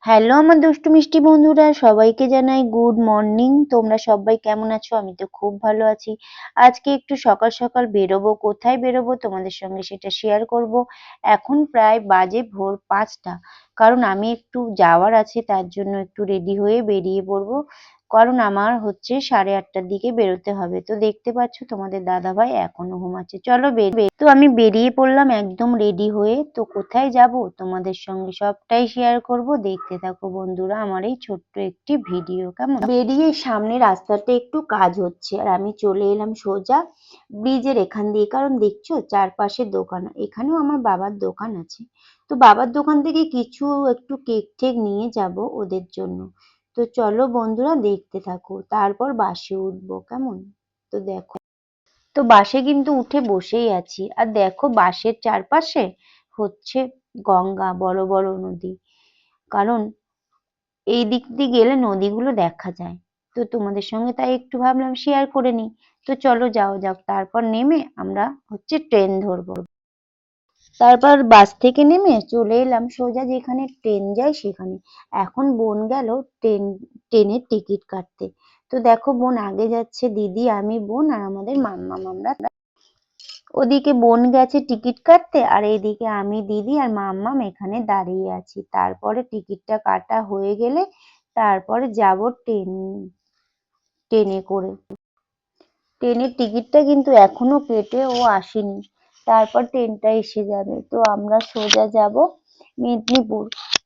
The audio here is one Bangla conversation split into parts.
হ্যালো আমার দুষ্টু মিষ্টি বন্ধুরা, সবাইকে জানাই গুড মর্নিং। তোমরা সবাই কেমন আছো? আমি তো খুব ভালো আছি। আজকে একটু সকাল সকাল বেরোবো। কোথায় বেরোবো তোমাদের সঙ্গে সেটা শেয়ার করব। এখন প্রায় বাজে ভোর 5টা। কারণ আমি একটু যাওয়ার আছে, তার জন্য একটু রেডি হয়ে বেরিয়ে পড়বো। কারণ আমার হচ্ছে 8:30টার দিকে বেরোতে হবে। তো দেখতে পাচ্ছ তোমাদের দাদা ভাই এখনো ঘুমাচ্ছে। চলো তো আমি বেরিয়ে পড়লাম একদম রেডি হয়ে। তো কোথায় যাব তোমাদের সঙ্গে সবটাই শেয়ার করব। দেখতে থাকো বন্ধুরা আমার এই ছোট্ট একটি ভিডিও। কেমন? বেরিয়ে সামনে রাস্তাতে একটু কাজ হচ্ছে আর আমি চলে এলাম সোজা ব্রিজের এখান দিয়ে। কারণ দেখছো চারপাশে দোকান, এখানেও আমার বাবার দোকান আছে। তো বাবার দোকান থেকে কিছু একটু কেক টেক নিয়ে যাব ওদের জন্য। তো চলো বন্ধুরা দেখতে থাকো, তারপর বাসে উঠবো। কেমন? তো দেখো, তো বাসে কিন্তু উঠে বসেই আছি আর দেখো বাসের চারপাশে হচ্ছে গঙ্গা, বড় বড় নদী। কারণ এই দিক দিয়ে গেলে নদীগুলো দেখা যায়। তো তোমাদের সঙ্গে তাই একটু ভাবলাম শেয়ার করে নিই। তো চলো যাও যাক, তারপর নেমে আমরা হচ্ছে ট্রেন ধরবো। তারপর বাস থেকে নেমে চলে এলাম সোজা যেখানে ট্রেন যায় সেখানে। এখন বোন গেল ট্রেনের টিকিট কাটতে। তো দেখো বোন আগে যাচ্ছে, দিদি আমি বোন আর আমাদের মাম্মাম। আমরা ওদিকে বোন গেছে টিকিট কাটতে আর এইদিকে আমি দিদি আর মাম্মাম এখানে দাঁড়িয়ে আছি। তারপরে টিকিটটা কাটা হয়ে গেলে তারপরে যাব ট্রেনে করে। ট্রেনের টিকিটটা কিন্তু এখনো কেটে ও আসেনি। তারপর ট্রেনটা এসে যাবে। তো আমরা সোজা যাব মেদিনীপুর।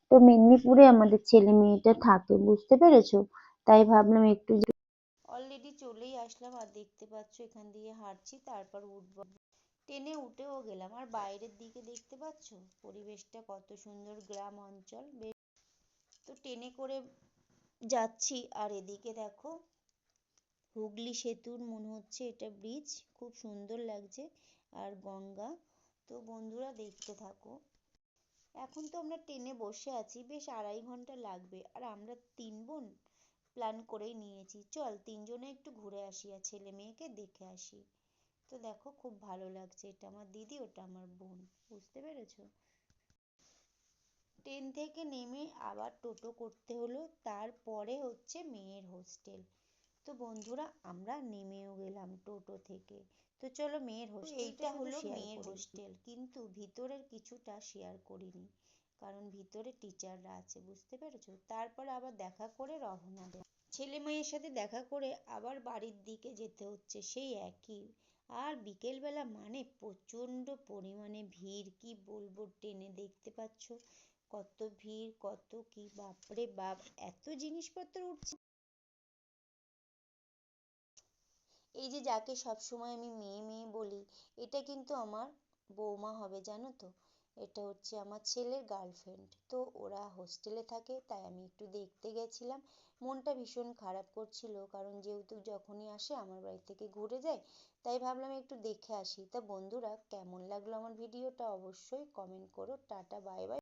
তো মেদিনীপুরে আমাদের ছেলে মেয়েটা থাকে, বুঝতে পেরেছো? তাই ভাবলাম একটু অলরেডি চলেই আসলাম আর দেখতে পাচ্ছ এখান দিয়ে হাঁটছি, তারপর উঠবো। ট্রেনে উঠেও গেলাম আর বাইরের দিকে দেখতে পাচ্ছ পরিবেশটা কত সুন্দর, গ্রাম অঞ্চল। তো ট্রেনে করে যাচ্ছি আর এদিকে দেখো হুগলি সেতুর মনে হচ্ছে এটা ব্রিজ, খুব সুন্দর লাগছে। আর গঙ্গা। তো বন্ধুরা দেখতে থাকো। এখন তো আমরা ট্রেনে বসে আছি, বেশ 2.5 ঘন্টা লাগবে আর আমরা 3 বোন প্ল্যান করেই নিয়েছি, চল 3জনে একটু ঘুরে আসি আর ছেলে মেয়েকে দেখে আসি। তো দেখো খুব ভালো লাগছে, এটা আমার দিদি ওটা আমার বোন, বুঝতে পেরেছো? ট্রেন থেকে নেমে আবার টোটো করতে হলো, তারপরে হচ্ছে মেয়ের হোস্টেল। তো বন্ধুরা আমরা নেমেও গেলাম টোটো থেকে। তো চলো মেয়ের হোস্টেল, এইটা হলো মেয়ের হোস্টেল, কিন্তু ভিতরের কিছুটা শেয়ার করিনি কারণ ভিতরে টিচাররা আছে, বুঝতে পেরেছো? তারপর আবার দেখা করে রওনা দেব। ছেলে মেয়ের সাথে দেখা করে আবার বাড়ির দিকে যেতে হচ্ছে সেই একই। আর বিকেল বেলা মানে প্রচন্ড পরিমাণে ভিড়, কি বলবো, ট্রেনে দেখতে পাচ্ছ কত ভিড়, কত কি, বাপরে বাপ, এত জিনিসপত্র উঠছে। এই যে যাকে সবসময় আমি মেয়ে মেয়ে বলি, এটা কিন্তু আমার বৌমা হবে, জানো তো? এটা হচ্ছে আমার ছেলের গার্লফ্রেন্ড। তো ওরা হোস্টেলে থাকে তাই আমি একটু দেখতে গেছিলাম। মনটা ভীষণ খারাপ করছিল কারণ যেহেতু যখনই আসে আমার বাড়ি থেকে ঘুরে যায়, তাই ভাবলাম একটু দেখে আসি। তা বন্ধুরা কেমন লাগলো আমার ভিডিওটা অবশ্যই কমেন্ট করো। Tata, bye bye.